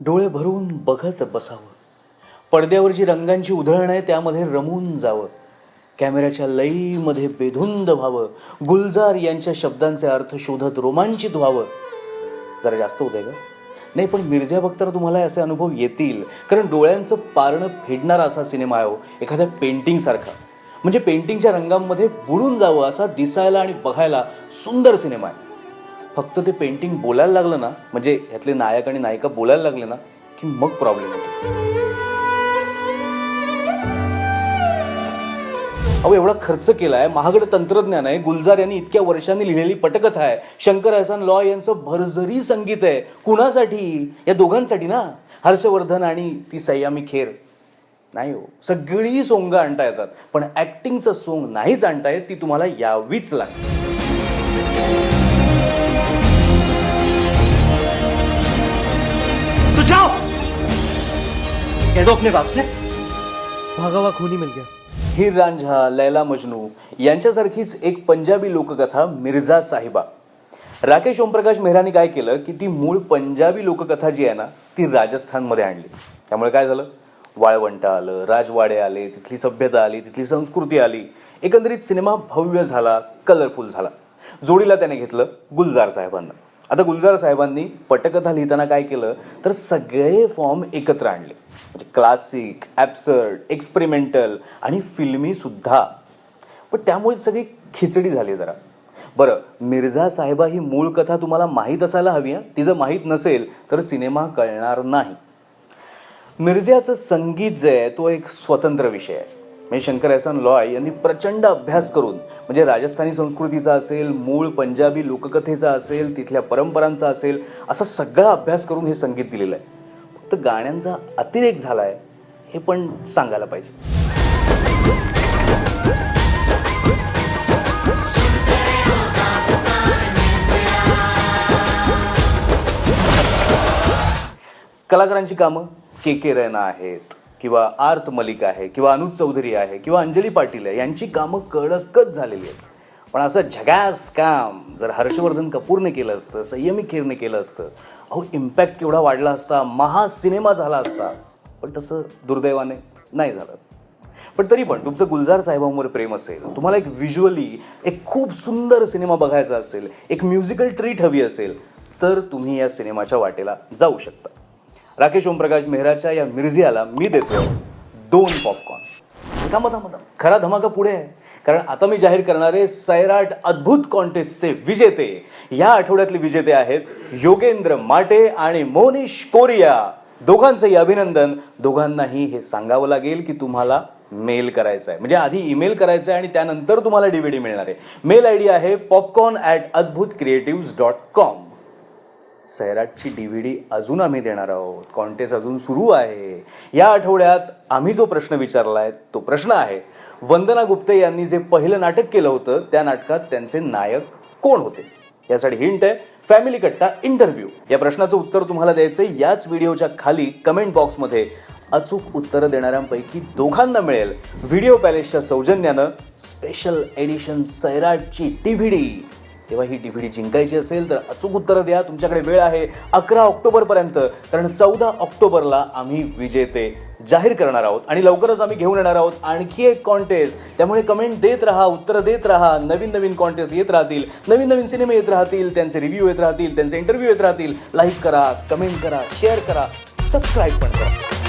डोळे भरून बघत बसावं, पडद्यावर जी रंगांची उधळण आहे त्यामध्ये रमून जावं, कॅमेऱ्याच्या लईमध्ये बेधुंद व्हावं, गुलजार यांच्या शब्दांचे अर्थ शोधत रोमांचित व्हावं. जरा जास्त होतंय का? नाही, पण मिर्झा बघताना तुम्हाला असे अनुभव येतील, कारण डोळ्यांचं पारणं फेडणारा असा सिनेमा आहे हो, एखाद्या पेंटिंगसारखा. म्हणजे पेंटिंगच्या रंगांमध्ये बुडून जावं असा दिसायला आणि बघायला सुंदर सिनेमा आहे. फक्त ते पेंटिंग बोलायला लागलं ना, म्हणजे ह्यातले नायक आणि नायिका बोलायला लागले ना, की मग प्रॉब्लेम होतो. अहो, एवढा खर्च केलाय, महागडं तंत्रज्ञान आहे, गुलजार यांनी इतक्या वर्षांनी लिहिलेली पटकथा आहे, शंकर एहसान लॉ यांचं भरजरी संगीत आहे. कुणासाठी? या दोघांसाठी ना, हर्षवर्धन आणि ती सय्यामी खेर. नाही हो, सगळी सोंग आणता येतात, पण ऍक्टिंगचं सोंग नाहीच आणता येत, ती तुम्हाला यावीच लागते. तो जाओ, कह दो अपने बाप से भागा हुआ खूनी मिल गया. हीर रांझा, लैला मजनू यांच्यासारखीच एक पंजाबी लोककथा मिर्झा साहिबा. राकेश ओमप्रकाश मेहरानी काय केलं की ती मूळ पंजाबी लोककथा जी आहे ना, ती राजस्थानमध्ये आणली. त्यामुळे काय झालं, वाळवंट आलं, राजवाडे आले, तिथली सभ्यता आली, तिथली संस्कृती आली. एकंदरीत सिनेमा भव्य झाला, कलरफुल झाला. जोडीला त्याने घेतलं गुलजार साहेबांना. आता गुलजार साहेबांनी पटकथा लिहिताना काय केलं तर सगळे फॉर्म एकत्र आणले, म्हणजे क्लासिक, ॲब्सर्ड, एक्सपेरिमेंटल आणि फिल्मी सुद्धा. पण त्यामुळे सगळी खिचडी झाली जरा. बरं, मिर्झा साहेबा ही मूळ कथा तुम्हाला माहीत असायला हवी. ती जर माहीत नसेल तर सिनेमा कळणार नाही. मिर्झाचं संगीत जे आहे तो एक स्वतंत्र विषय आहे. म्हणजे शंकर एहसान लॉ यांनी प्रचंड अभ्यास करून, म्हणजे राजस्थानी संस्कृतीचा असेल, मूळ पंजाबी लोककथेचा असेल, तिथल्या परंपरांचा असेल, असा सगळा अभ्यास करून हे संगीत दिलेलं आहे. फक्त गाण्यांचा अतिरेक झाला आहे हे पण सांगायला पाहिजे. कलाकारांची कामं के रैना आहेत, किंवा आर्त मलिक आहे, किंवा अनुज चौधरी आहे, किंवा अंजली पाटील आहे, यांची कामं कडकच झालेली आहेत. पण असं झगास काम जर हर्षवर्धन कपूरने केलं असतं, सय्यामी खेरने केलं असतं, अहो इम्पॅक्ट केवढा वाढला असता, महासिनेमा झाला असता. पण तसं दुर्दैवाने नाही झालं. पण तरी पण तुमचं गुलजार साहेबांवर प्रेम असेल, तुम्हाला एक व्हिज्युअली एक खूप सुंदर सिनेमा बघायचा असेल, एक म्युझिकल ट्रीट हवी असेल, तर तुम्ही या सिनेमाच्या वाटेला जाऊ शकता. राकेश ओमप्रकाश मेहराच्या या मिर्झाला मी देतो 2 पॉपकॉर्न. थांबा, खरा धमाका पुढे आहे. कारण आता मी जाहीर करणारे सैराट अद्भुत कॉन्टेस्टचे विजेते या आठवड्यातले विजेते आहेत योगेंद्र माटे आणि मोनिश कोरिया. दोघांचंही अभिनंदन. दोघांनाही हे सांगावं लागेल की तुम्हाला मेल करायचा आहे, म्हणजे आधी ईमेल करायचं आहे आणि त्यानंतर तुम्हाला DVD मिळणार आहे. मेल ID आहे popcorn@adbhutcreatives.com. सैराटची DVD अजून आम्ही देणार आहोत. कॉन्टेस्ट अजून सुरू आहे. या आठवड्यात आम्ही जो प्रश्न विचारलाय तो प्रश्न आहे, वंदना गुप्ते यांनी जे पहिलं नाटक केलं होतं त्या नाटकात त्यांचे नायक कोण होते? यासाठी हिंट आहे फॅमिली कट्टा इंटरव्ह्यू. या प्रश्नाचं उत्तर तुम्हाला द्यायचं याच व्हिडिओच्या खाली कमेंट बॉक्समध्ये. अचूक उत्तरं देणाऱ्यांपैकी दोघांना मिळेल व्हिडिओ पॅलेसच्या सौजन्यानं स्पेशल एडिशन सैराटची DVD. तेव्हा ही DVD जिंकायची असेल तर अचूक उत्तरं द्या. तुमच्याकडे वेळ आहे 11 ऑक्टोबरपर्यंत, कारण 14 ऑक्टोबरला आम्ही विजेते जाहीर करणार आहोत आणि लवकरच आम्ही घेऊन येणार आहोत आणखी एक कॉन्टेस्ट. त्यामुळे कमेंट देत राहा, उत्तरं देत राहा. नवीन कॉन्टेस्ट येत राहतील, नवीन सिनेमे येत राहतील, त्यांचे रिव्ह्यू येत राहतील, त्यांचे इंटरव्ह्यू येत राहतील. लाईक करा, कमेंट करा, शेअर करा, सबस्क्राईब पण करा.